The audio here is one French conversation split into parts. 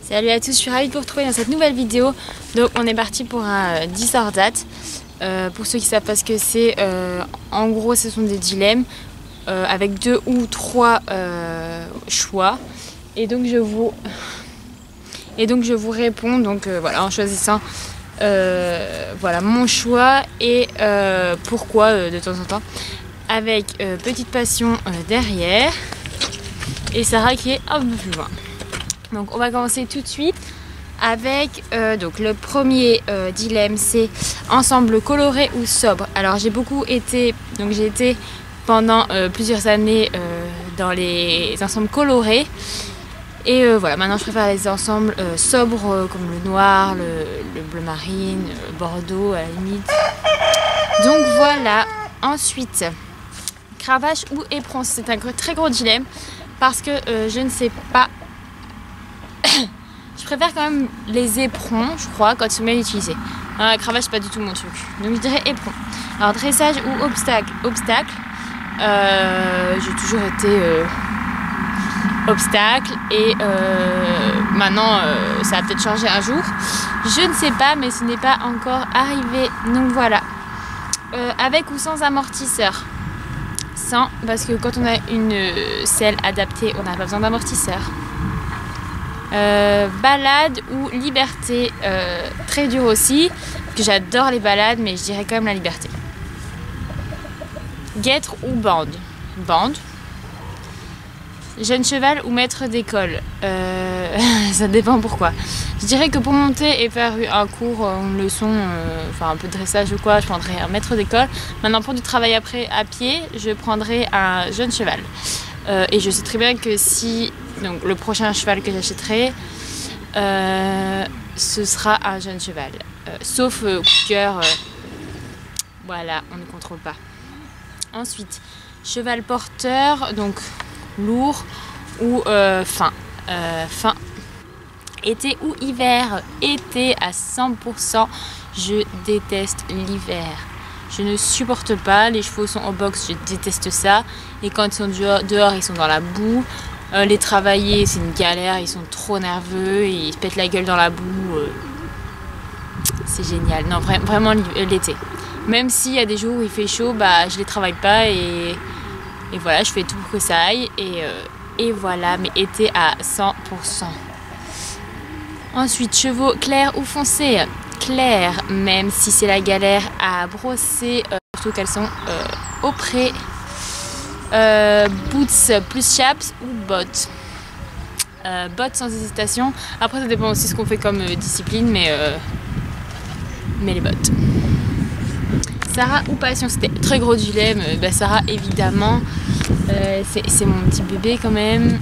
Salut à tous, je suis ravie de vous retrouver dans cette nouvelle vidéo. Donc on est parti pour un Dissordate. Pour ceux qui ne savent pas ce que c'est, en gros ce sont des dilemmes avec 2 ou 3 choix. Et donc je vous réponds voilà, en choisissant voilà, mon choix et pourquoi de temps en temps. Avec Petite Passion derrière et Sarah qui est un peu plus loin. Donc on va commencer tout de suite avec donc le premier dilemme, c'est ensemble coloré ou sobre. Alors j'ai beaucoup été, donc j'ai été pendant plusieurs années dans les ensembles colorés et voilà, maintenant je préfère les ensembles sobres comme le noir, le bleu marine, bordeaux à la limite. Donc voilà. Ensuite, cravache ou éperon, c'est un très gros dilemme parce que je ne sais pas. Je préfère quand même les éperons, je crois, quand ils sont bien utilisés. La cravache, c'est pas du tout mon truc. Donc je dirais éperon. Alors dressage ou obstacle. Obstacle. J'ai toujours été obstacle et maintenant ça va peut-être changer un jour. Je ne sais pas, mais ce n'est pas encore arrivé. Donc voilà. Avec ou sans amortisseur? Sans, parce que quand on a une selle adaptée, on n'a pas besoin d'amortisseur. Balade ou liberté, très dur aussi, parce que j'adore les balades, mais je dirais quand même la liberté. Guêtre ou bande? Bande. Jeune cheval ou maître d'école? Ça dépend pourquoi. Je dirais que pour monter et faire un cours, une leçon, enfin un peu de dressage ou quoi, je prendrais un maître d'école. Maintenant pour du travail après à pied, je prendrais un jeune cheval. Et je sais très bien que si donc le prochain cheval que j'achèterai, ce sera un jeune cheval. Sauf coup de cœur, voilà, on ne contrôle pas. Ensuite, cheval porteur, donc lourd ou fin. Fin. Été ou hiver? Été à 100%, je déteste l'hiver. Je ne supporte pas, les chevaux sont au box, je déteste ça. Et quand ils sont dehors, ils sont dans la boue. Les travailler, c'est une galère, ils sont trop nerveux et ils se pètent la gueule dans la boue. C'est génial. Non, vraiment l'été. Même s'il y a des jours où il fait chaud, bah, je les travaille pas et voilà, je fais tout pour que ça aille. Et voilà, mais été à 100%. Ensuite, chevaux clairs ou foncés? Clair, même si c'est la galère à brosser, surtout qu'elles sont au pré. Boots plus chaps ou bottes? Bottes sans hésitation. Après ça dépend aussi de ce qu'on fait comme discipline, mais les bottes. Sarah ou passion? C'était très gros dilemme. Sarah évidemment, c'est mon petit bébé quand même.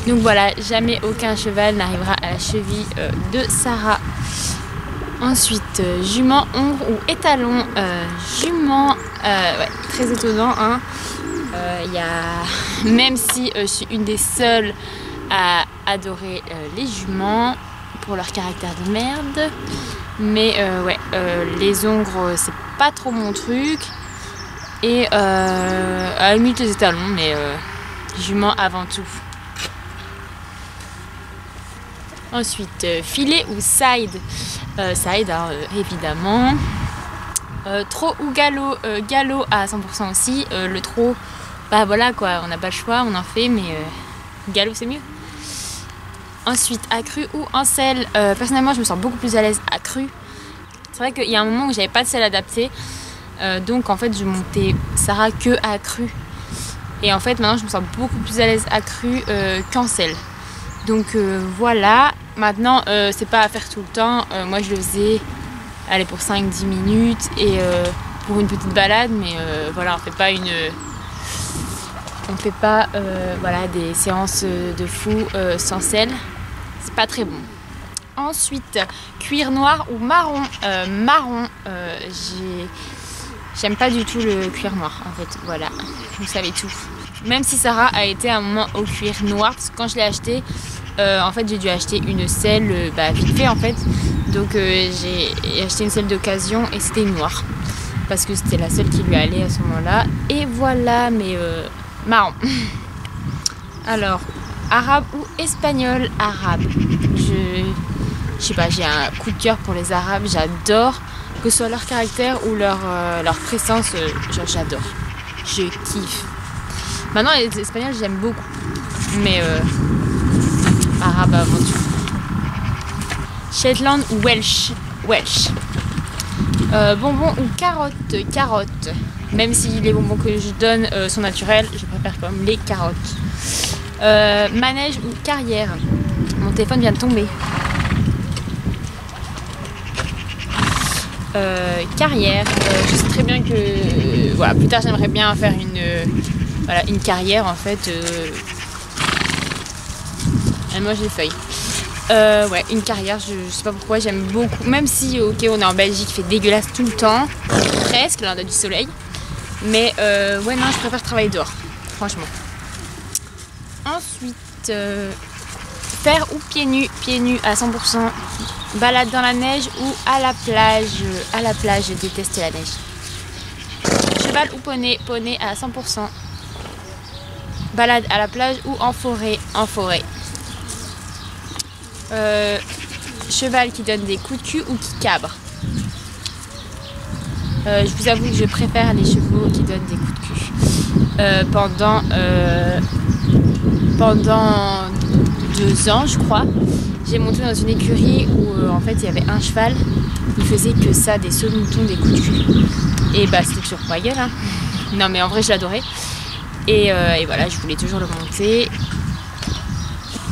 Donc voilà, jamais aucun cheval n'arrivera à la cheville de Sarah. Ensuite, jument, ombre ou étalon? Jument, ouais, très étonnant, hein. Même si je suis une des seules à adorer les juments pour leur caractère de merde, mais ouais, les ongres c'est pas trop mon truc et à la limite les étalons, mais juments avant tout. Ensuite, filet ou side? Side, alors, évidemment. Trot ou galop? Galop à 100% aussi. Le trot, bah voilà quoi, on n'a pas le choix, on en fait, mais galop c'est mieux. Ensuite, accru ou en selle? Personnellement, je me sens beaucoup plus à l'aise accru. C'est vrai qu'il y a un moment où j'avais pas de selle adaptée, donc en fait, je montais Sarah que accru. Et en fait, maintenant, je me sens beaucoup plus à l'aise accru qu'en selle. Donc voilà, maintenant c'est pas à faire tout le temps, moi je le faisais allez, pour 5-10 minutes et pour une petite balade, mais voilà, on fait pas voilà, des séances de fou sans selle, c'est pas très bon. Ensuite, cuir noir ou marron? Marron, j'aime pas du tout le cuir noir en fait, voilà, vous savez tout. Même si Sarah a été à un moment au cuir noir, parce que quand je l'ai acheté, en fait j'ai dû acheter une selle vite fait en fait. Donc j'ai acheté une selle d'occasion et c'était noire. Parce que c'était la seule qui lui allait à ce moment-là. Et voilà, mais marron. Alors, arabe ou espagnol. Arabe. Je sais pas, j'ai un coup de cœur pour les arabes, j'adore. Que ce soit leur caractère ou leur présence, j'adore. Je kiffe. Maintenant les espagnols j'aime beaucoup. Mais arabe avant tout. Shetland ou Welsh. Bonbons ou carottes. Carottes. Même si les bonbons que je donne sont naturels, je préfère quand même les carottes. Manège ou carrière. Mon téléphone vient de tomber. Carrière. Je sais très bien que voilà, plus tard j'aimerais bien faire une carrière en fait. Elle mange les feuilles. Ouais, une carrière, je sais pas pourquoi, j'aime beaucoup. Même si, ok, on est en Belgique, il fait dégueulasse tout le temps. Presque, là on a du soleil. Mais ouais, non, je préfère travailler dehors, franchement. Ensuite, faire ou pieds nus à 100%. Balade dans la neige ou à la plage. À la plage, je déteste la neige. Cheval ou poney à 100%. Balade à la plage ou en forêt. Cheval qui donne des coups de cul ou qui cabre. Je vous avoue que je préfère les chevaux qui donnent des coups de cul. Pendant 2 ans, je crois, j'ai monté dans une écurie où en fait il y avait un cheval. Il faisait que ça, des sauts de mouton, des coups de cul. Et bah c'était toujours pour ma gueule, hein. Non mais en vrai je l'adorais. Et voilà, je voulais toujours le monter.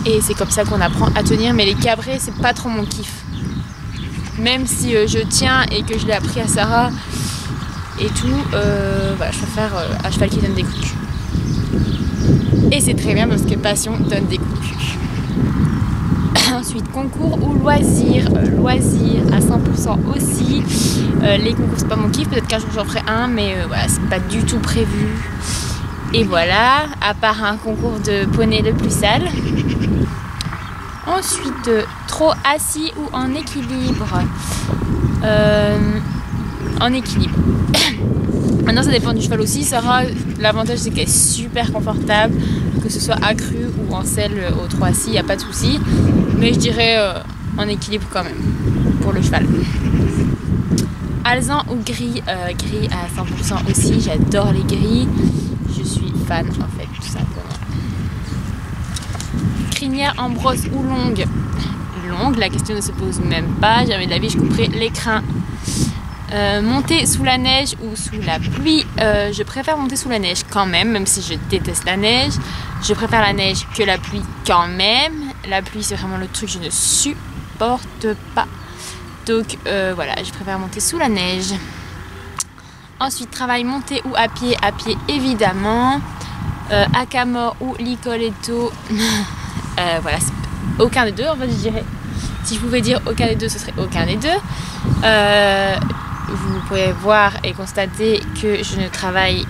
Et c'est comme ça qu'on apprend à tenir. Mais les cabrés, c'est pas trop mon kiff. Même si je tiens et que je l'ai appris à Sarah et tout, voilà, je préfère un cheval qui donne des coups de cul. Et c'est très bien parce que Passion donne des coups de cul. Ensuite, concours ou loisirs. Loisirs à 100% aussi. Les concours, c'est pas mon kiff. Peut-être qu'un jour j'en ferai un, mais voilà, c'est pas du tout prévu. Et voilà, à part un concours de poney le plus sale. Ensuite, trop assis ou en équilibre. En équilibre. Maintenant, ça dépend du cheval aussi. Sarah, l'avantage c'est qu'elle est super confortable, que ce soit accru ou en selle au trop assis, il n'y a pas de souci. Mais je dirais en équilibre quand même pour le cheval. Alezan ou gris. Gris à 100% aussi. J'adore les gris. Je suis fan en fait, tout simplement. Crinière en brosse ou longue. Longue, la question ne se pose même pas. Jamais de la vie je couperai les crins. Monter sous la neige ou sous la pluie. Je préfère monter sous la neige quand même si je déteste la neige. Je préfère la neige que la pluie quand même. La pluie c'est vraiment le truc que je ne supporte pas. Donc voilà, je préfère monter sous la neige. Ensuite, travail monté ou à pied évidemment. Hackamore ou Licoletto. Voilà, aucun des deux en fait je dirais. Si je pouvais dire aucun des deux, ce serait aucun des deux. Vous pouvez voir et constater que je ne travaille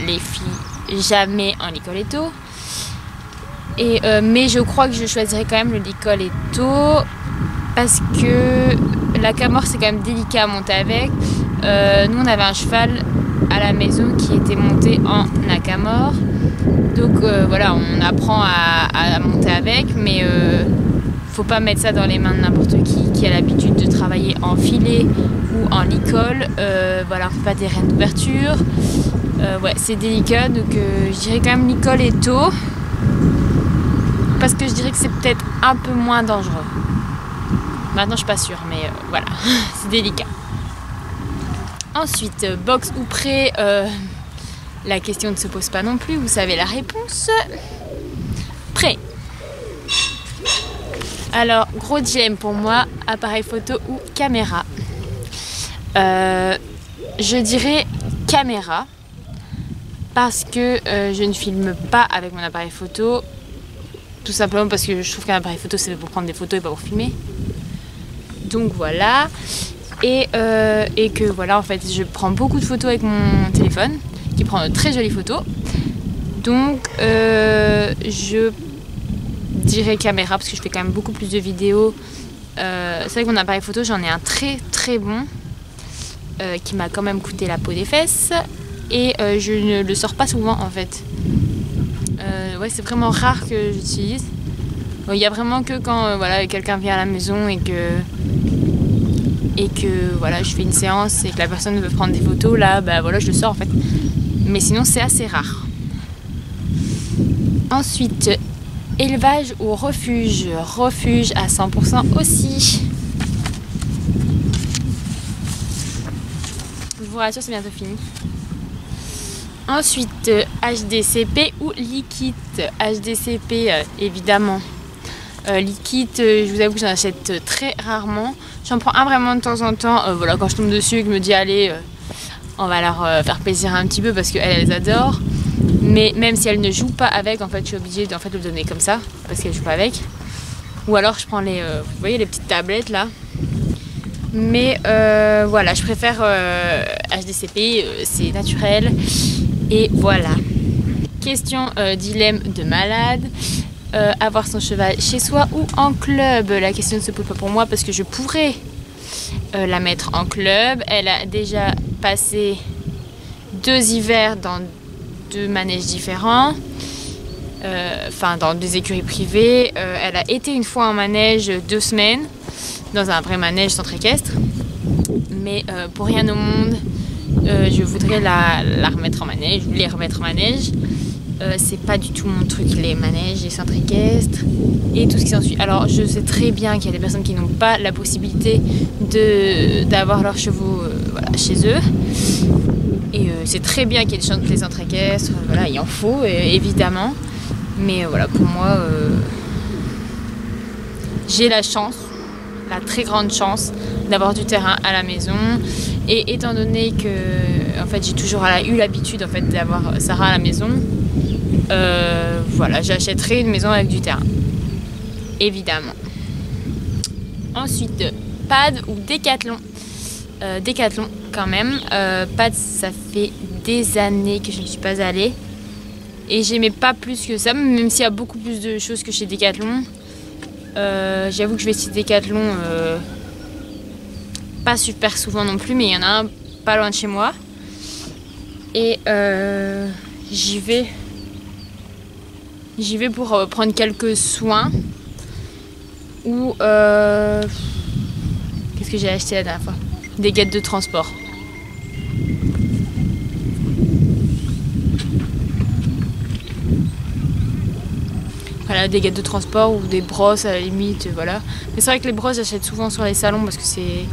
les filles jamais en Licoletto. Mais je crois que je choisirais quand même le Licoletto parce que l'Hackamore c'est quand même délicat à monter avec. Nous on avait un cheval à la maison qui était monté en Hackamore. Donc voilà, on apprend à monter avec, mais faut pas mettre ça dans les mains de n'importe qui a l'habitude de travailler en filet ou en licol. Voilà, on fait pas des rênes d'ouverture. Ouais, c'est délicat, donc je dirais quand même Licoletto parce que je dirais que c'est peut-être un peu moins dangereux. Maintenant, je suis pas sûre, mais voilà, c'est délicat. Ensuite, box ou prêt. La question ne se pose pas non plus, vous savez la réponse. Prêt. Alors, gros dilemme pour moi, appareil photo ou caméra. Je dirais caméra parce que je ne filme pas avec mon appareil photo. Tout simplement parce que je trouve qu'un appareil photo c'est pour prendre des photos et pas pour filmer. Donc voilà. Et que voilà, en fait, je prends beaucoup de photos avec mon téléphone qui prend de très jolies photos. Donc je dirais caméra parce que je fais quand même beaucoup plus de vidéos. C'est vrai que mon appareil photo, j'en ai un très très bon qui m'a quand même coûté la peau des fesses et je ne le sors pas souvent en fait. Ouais, c'est vraiment rare que j'utilise. Il y a vraiment que quand voilà, quelqu'un vient à la maison et que voilà, je fais une séance et que la personne veut prendre des photos, là, bah voilà, je le sors en fait. Mais sinon, c'est assez rare. Ensuite, élevage ou refuge? Refuge à 100% aussi. Je vous rassure, c'est bientôt fini. Ensuite, HDCP ou liquide? HDCP, évidemment. Liquide, je vous avoue que j'en achète très rarement. J'en prends un vraiment de temps en temps. Voilà, quand je tombe dessus et que je me dis allez, on va leur faire plaisir un petit peu parce qu'elles adorent. Mais même si elles ne jouent pas avec, en fait, je suis obligée de le donner comme ça parce qu'elles ne jouent pas avec. Ou alors je prends les, vous voyez les petites tablettes là. Mais voilà, je préfère HDCP, c'est naturel. Et voilà. Question dilemme de malade. Avoir son cheval chez soi ou en club? La question ne se pose pas pour moi parce que je pourrais la mettre en club. Elle a déjà passé 2 hivers dans 2 manèges différents, enfin dans 2 écuries privées. Elle a été une fois en manège 2 semaines dans un vrai manège centre équestre, mais pour rien au monde je voudrais la remettre en manège, les remettre en manège. C'est pas du tout mon truc, les manèges, les centres équestres et tout ce qui s'ensuit. Alors je sais très bien qu'il y a des personnes qui n'ont pas la possibilité d'avoir leurs chevaux voilà, chez eux. Et c'est très bien qu'il y ait des centres équestres, voilà, il en faut évidemment. Mais voilà, pour moi, j'ai la chance, la très grande chance d'avoir du terrain à la maison. Et étant donné que en fait, j'ai toujours eu l'habitude en fait, d'avoir Sarah à la maison, voilà, j'achèterai une maison avec du terrain, évidemment. Ensuite, Pad ou Décathlon? Décathlon quand même. Pad, ça fait des années que je ne suis pas allée et j'aimais pas plus que ça, même s'il y a beaucoup plus de choses que chez Décathlon. J'avoue que je vais citer Décathlon pas super souvent non plus, mais il y en a un pas loin de chez moi et j'y vais pour prendre quelques soins ou qu'est-ce que j'ai acheté la dernière fois? Des guêtres de transport. Voilà, des guêtres de transport ou des brosses à la limite, voilà. Mais c'est vrai que les brosses j'achète souvent sur les salons parce que c'est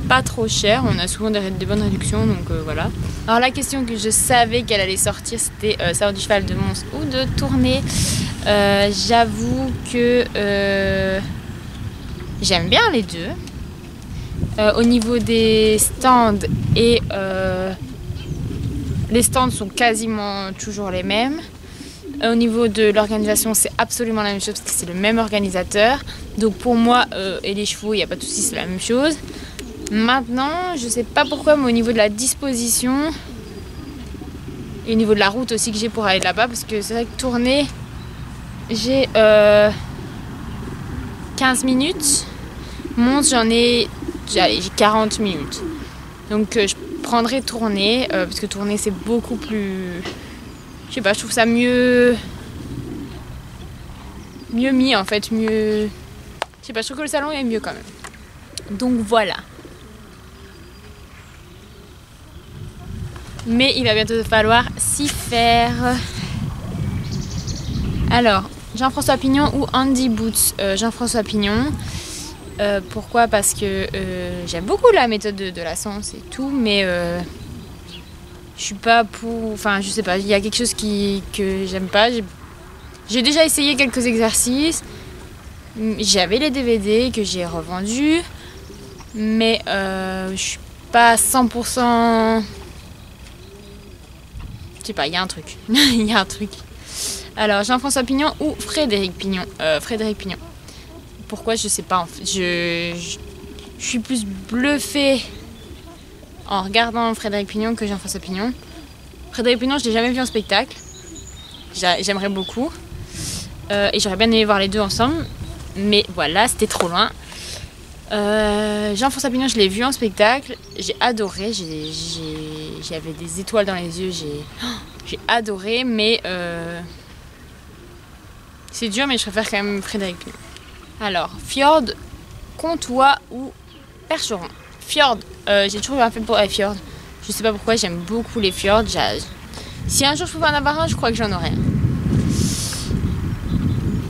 pas trop cher, on a souvent des bonnes réductions, donc voilà. Alors la question que je savais qu'elle allait sortir, c'était savoir du cheval de Mons ou de tournée. J'avoue que j'aime bien les deux. Au niveau des stands et les stands sont quasiment toujours les mêmes. Au niveau de l'organisation, c'est absolument la même chose parce que c'est le même organisateur. Donc pour moi et les chevaux, il n'y a pas de souci, c'est la même chose. Maintenant, je sais pas pourquoi, mais au niveau de la disposition et au niveau de la route aussi que j'ai pour aller là-bas, parce que c'est vrai que tourner, j'ai 15 minutes. Monte, j'ai 40 minutes. Donc je prendrai tourner, parce que tourner c'est beaucoup plus... Je sais pas, je trouve ça mieux mis en fait, mieux... Je sais pas, je trouve que le salon est mieux quand même. Donc voilà. Mais il va bientôt falloir s'y faire. Alors, Jean-François Pignon ou Andy Boots? Jean-François Pignon. Pourquoi? Parce que j'aime beaucoup la méthode de la Sens et tout, mais je suis pas pour... Enfin, je sais pas, il y a quelque chose que j'aime pas. J'ai déjà essayé quelques exercices. J'avais les DVD que j'ai revendus, mais je suis pas 100%... Je sais pas, il y a un truc. Il y a un truc. Alors, Jean-François Pignon ou Frédéric Pignon? Frédéric Pignon. Pourquoi? Je sais pas. En fait, je suis plus bluffée en regardant Frédéric Pignon que Jean-François Pignon. Frédéric Pignon, je l'ai jamais vu en spectacle. J'aimerais beaucoup. Et j'aurais bien aimé voir les deux ensemble. Mais voilà, c'était trop loin. Jean-François Pignon, je l'ai vu en spectacle. J'ai adoré. J'avais des étoiles dans les yeux. J'ai adoré, mais c'est dur, mais je préfère quand même Frédéric Pinault. Alors, fjord, Comtois ou Percheron. Fjord, j'ai toujours eu un fait pour les fjords. Je sais pas pourquoi, j'aime beaucoup les fjords. Si un jour je pouvais en avoir un, je crois que j'en aurais un.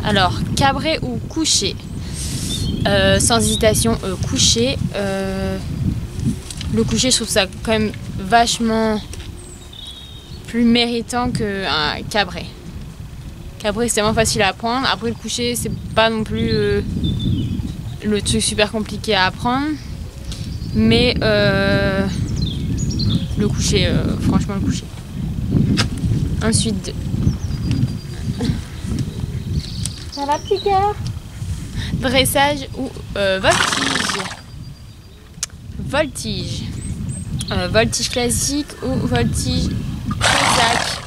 Alors, Cabret ou Couché. Sans hésitation, Couché. Le Couché, je trouve ça quand même vachement plus méritant qu'un Cabret. Cabret, c'est vraiment facile à apprendre. Après, le Couché, c'est pas non plus le truc super compliqué à apprendre. Mais le Couché, franchement, le Couché. Ensuite, ça va, petit cœur? Dressage ou voltige. Voltige. Voltige classique ou voltige cosaque.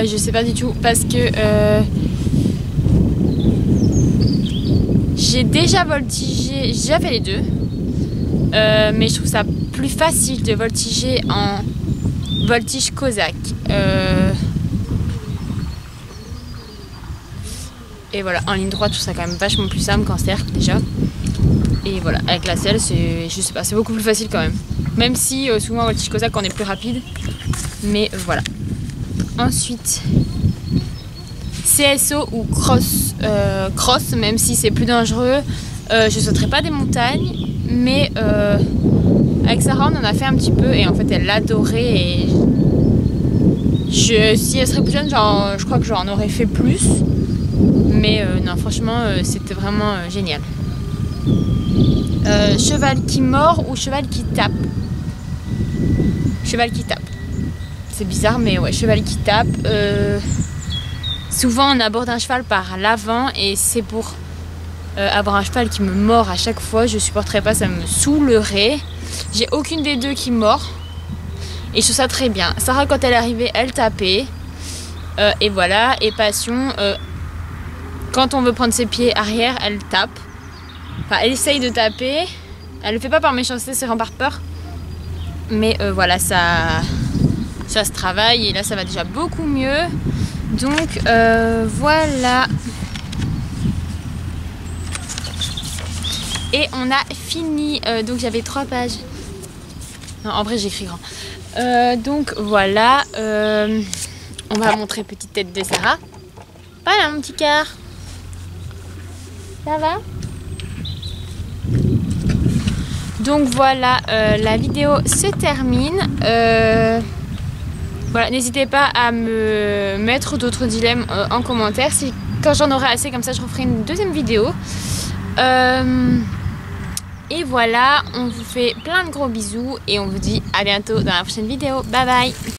Je sais pas du tout parce que j'ai déjà voltigé, j'ai déjà fait les deux, mais je trouve ça plus facile de voltiger en voltige cosaque. Et voilà, en ligne droite, je trouve ça quand même vachement plus simple qu'en cercle déjà. Et voilà, avec la selle, c'est, je sais pas, c'est beaucoup plus facile quand même. Même si souvent en voltige cosaque on est plus rapide, mais voilà. Ensuite, CSO ou cross, cross, même si c'est plus dangereux. Je sauterai pas des montagnes, mais avec Sarah on en a fait un petit peu et en fait elle l'adorait et si elle serait plus jeune, genre, je crois que j'en aurais fait plus. Mais non, franchement, c'était vraiment génial. Cheval qui mord ou cheval qui tape? Cheval qui tape. C'est bizarre, mais ouais, cheval qui tape. Souvent, on aborde un cheval par l'avant et c'est pour avoir un cheval qui me mord à chaque fois. Je supporterais pas, ça me saoulerait. J'ai aucune des deux qui mord. Et je trouve ça très bien. Sarah, quand elle est arrivée, elle tapait. Et voilà. Et Passion, quand on veut prendre ses pieds arrière, elle tape. Enfin, elle essaye de taper. Elle le fait pas par méchanceté, c'est vraiment par peur. Mais voilà, ça se travaille. Et là, ça va déjà beaucoup mieux. Donc, voilà. Et on a fini. Donc, j'avais 3 pages. Non, en vrai, j'écris grand. Donc, voilà. On va montrer petite tête de Sarah. Voilà, mon petit cœur. Ça va? Donc voilà, la vidéo se termine. Voilà, n'hésitez pas à me mettre d'autres dilemmes en commentaire. Quand j'en aurai assez, comme ça, je referai une deuxième vidéo. Et voilà, on vous fait plein de gros bisous et on vous dit à bientôt dans la prochaine vidéo. Bye bye!